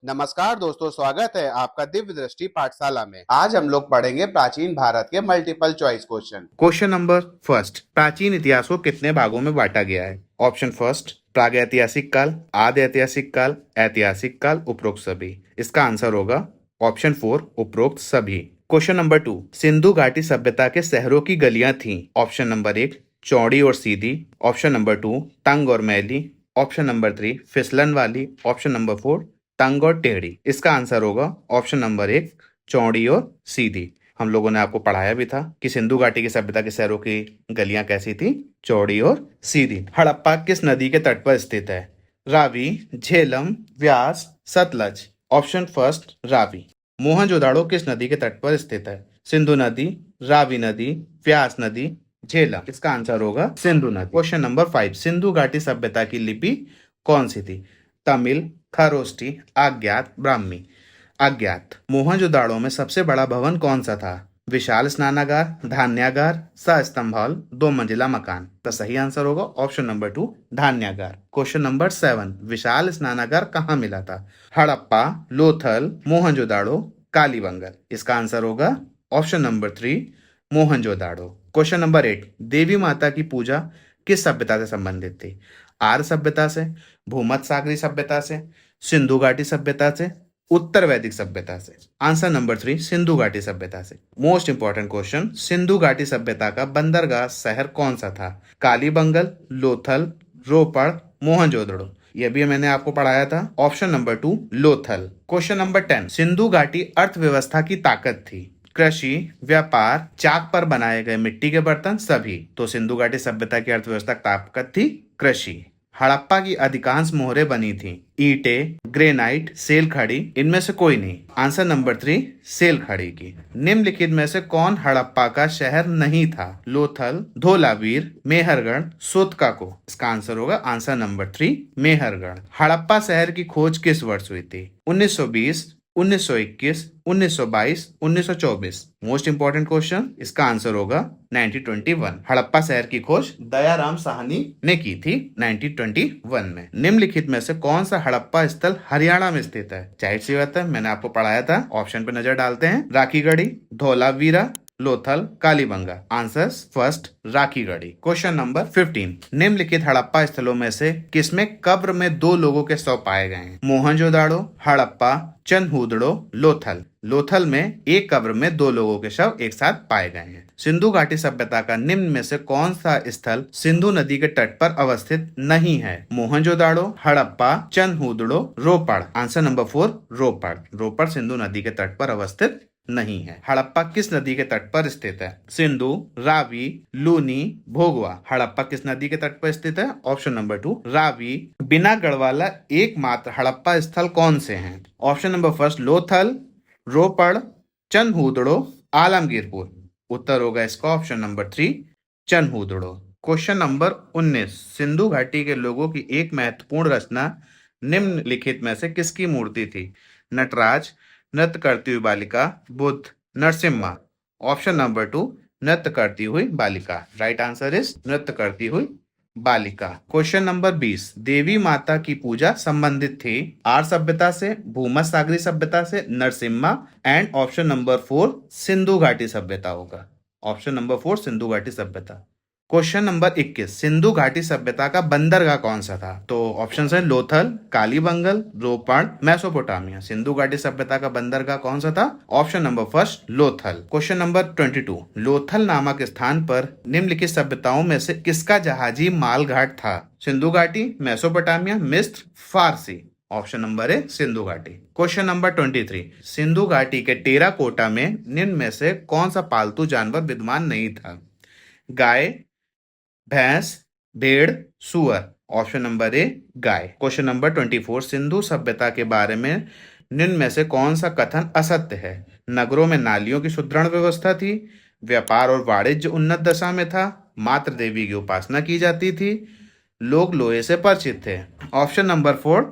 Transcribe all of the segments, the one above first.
नमस्कार दोस्तों, स्वागत है आपका दिव्य दृष्टि पाठशाला में। आज हम लोग पढ़ेंगे प्राचीन भारत के multiple choice question. Question number first, प्राचीन इतिहास को कितने भागों में बांटा गया है? ऑप्शन फर्स्ट, प्रागैतिहासिक काल, आदि ऐतिहासिक काल, ऐतिहासिक काल, उपरोक्त सभी। इसका आंसर होगा ऑप्शन 4, उपरोक्त सभी। क्वेश्चन नंबर 2, सिंधु घाटी सभ्यता के शहरों की गलियां थीं। ऑप्शन नंबर 1, चौड़ी और सीधी। ऑप्शन नंबर 2, तंग और मैली। ऑप्शन नंबर 3, फिसलन वाली। ऑप्शन नंबर 4, तंग और टेढ़ी। इसका आंसर होगा ऑप्शन नंबर 1, चौड़ी और सीधी। हम लोगों ने आपको पढ़ाया भी था कि सिंधु घाटी की सभ्यता के शहरों की गलियां कैसी थी, चौड़ी और सीधी। हड़प्पा किस नदी के तट पर स्थित है? रावी, झेलम, व्यास, सतलज। Option first, Ravi. मोहनजोदाड़ो किस नदी के तट पर स्थित है? सिंधु नदी, रावी नदी, व्यास नदी, झेलम। इसका आंसर होगा सिंधु नदी। क्वेश्चन नंबर 5, सिंधु घाटी सभ्यता की लिपि कौन सी थी? तमिल, खरोष्टी, अज्ञात, ब्राह्मी। अज्ञात। मोहनजोदाड़ो में सबसे बड़ा भवन कौन सा था? विशाल स्नानागार, धान्यागार, सस्तंभ हॉल, 2 मंजिला मकान। तो सही आंसर होगा ऑप्शन नंबर 2, धान्यागार। क्वेश्चन नंबर 7, विशाल स्नानागार कहाँ मिला था? हड़प्पा, लोथल, मोहनजोदाड़ो, कालीबंगन। इसका आंसर होगा option number 3, Mohenjodaro. Question number 8, देवी माता की पूजा किस सभ्यता से संबंधित थी? आर्य सभ्यता से, भूमध्य सागरीय सभ्यता से, सिंधु घाटी सभ्यता से, उत्तर वैदिक सभ्यता से। आंसर नंबर 3, सिंधु घाटी सभ्यता से। मोस्ट इंपॉर्टेंट क्वेश्चन, सिंधु घाटी सभ्यता का बंदरगाह शहर कौन सा था? कालीबंगन, लोथल, रोपड़, मोहनजोदड़ो। यह भी मैंने आपको पढ़ाया था। Option number 2, Lothal. Question number 10, Sindhu घाटी अर्थव्यवस्था की ताकत थी? कृषि, व्यापार, चाक पर बनाए गए मिट्टी के बर्तन, सभी। तो सिंधु घाटी सभ्यता की अर्थव्यवस्था की ताकत थी कृषि। हड़प्पा की अधिकांश मोहरें बनी थी? ईंटें, ग्रेनाइट, सेल खड़ी। इनमें से कोई नहीं। आंसर नंबर 3, सेल खड़ी की। निम्नलिखित में से कौन हड़प्पा का शहर नहीं था? लोथल, धोलावीर, मेहरगढ़, सोतकाको। इसका आंसर होगा आंसर नंबर 3, मेहरगढ़। हड़प्पा शहर की खोज किस वर्ष हुई थी? 1920, 1921, 1922, 1924। मोस्ट इंपॉर्टेंट क्वेश्चन, इसका आंसर होगा 1921। हड़प्पा शहर की खोज दयाराम साहनी ने की थी 1921 में। निम्नलिखित में से कौन सा हड़प्पा स्थल हरियाणा में स्थित है? जाहिर सी बात है, मैंने आपको पढ़ाया था। ऑप्शन पे नजर डालते हैं। Rakhigarhi, Dholavira, Lothal, Kalibangan. Answer first, Rakhigarhi. Question number 15, निम्नलिखित हड़प्पा स्थलों में से किसमें कब्र में 2 लोगों के शव पाए गए हैं? मोहनजोदाड़ो, हड़प्पा, चनहूदड़ो, लोथल। लोथल में एक कब्र में 2 लोगों के शव एक साथ पाए गए हैं। सिंधु घाटी सभ्यता का निम्न में से कौन सा स्थल सिंधु नदी के तट पर अवस्थित नहीं है? मोहनजोदाड़ो, हड़प्पा, चनहूदड़ो, रोपड़। आंसर नंबर 4, रोपड़। रोपड़ सिंधु नदी के तट पर अवस्थित नहीं है। हड़प्पा किस नदी के तट पर स्थित है? सिंधु, रावी, लूनी, भोगवा। हड़प्पा किस नदी के तट पर स्थित है? Option number 2, Ravi. बिना गढ़वाला एकमात्र हड़प्पा स्थल कौन से हैं? Option number first, Lothal, Ropar, Chanhudaro, Alamgirpur. उत्तर होगा इसका option number 3, Chanhudaro. Question number 19, Sindhu घाटी के लोगों की एक महत्वपूर्ण रचना निम्नलिखित में से किसकी मूर्ति थी? नटराज, नृत्य करती हुई बालिका, बुद्ध, नरसिम्हा। ऑप्शन नंबर 2, नृत्य करती हुई बालिका। राइट आंसर इज नृत्य करती हुई बालिका। क्वेश्चन नंबर 20, देवी माता की पूजा संबंधित थी आर्य सभ्यता से, भूमध्य सागरीय सभ्यता से, Narasimha, and option number 4, Sindhu घाटी सभ्यता होगा। ऑप्शन नंबर 4, सिंधु घाटी सभ्यता। क्वेश्चन नंबर 21, सिंधु घाटी सभ्यता का बंदरगाह कौन सा था? तो ऑप्शन है लोथल, कालीबंगन, रोपड़, मेसोपोटामिया। सिंधु घाटी सभ्यता का बंदरगाह कौन सा था? Option number first, Lothal. Question number 22, Lothal नामक स्थान पर निम्नलिखित सभ्यताओं में से किसका जहाजी माल घाट था? सिंधु घाटी, मेसोपोटामिया, मिस्र, फारसी। ऑप्शन नंबर है सिंधु घाटी। क्वेश्चन नंबर 23, सिंधु घाटी के टेराकोटा में निम्न में से कौन सा पालतू जानवर विद्यमान नहीं था? गाय, भैंस, भेड़, सुअर। Option number A, guy. Question number 24, Sindhu सभ्यता के बारे में निम्न में से कौन सा कथन असत्य है? नगरों में नालियों की सुदृढ़ व्यवस्था थी, व्यापार और वाणिज्य उन्नत दशा में था, मात्र देवी की उपासना की जाती थी, लोग लोहे से परिचित थे। ऑप्शन नंबर 4,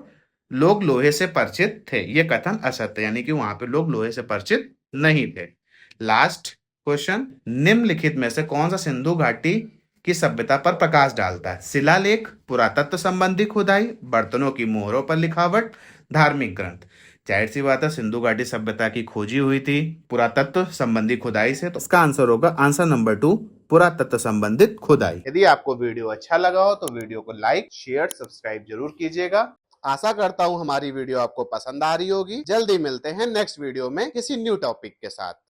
लोग लोहे से परिचित थे। यह कथन असत्य, यानी कि वहां पे लोग लोहे से परिचित नहीं थे। लास्ट क्वेश्चन, निम्नलिखित में से कौन सा सिंधु घाटी की सभ्यता पर प्रकाश डालता है? शिलालेख, पुरातत्व संबंधी खुदाई, बर्तनों की मोहरों पर लिखावट, धार्मिक ग्रंथ। जाहिर सी बात है सिंधु घाटी सभ्यता की खोजी हुई थी पुरातत्व संबंधी खुदाई से, तो इसका आंसर होगा आंसर नंबर 2, पुरातत्व संबंधित खुदाई। यदि आपको वीडियो अच्छा लगा हो तो वीडियो को लाइक, शेयर, सब्सक्राइब जरूर कीजिएगा। आशा करता हूँ हमारी वीडियो आपको पसंद आ रही होगी। जल्दी मिलते हैं नेक्स्ट वीडियो में किसी न्यू टॉपिक के साथ।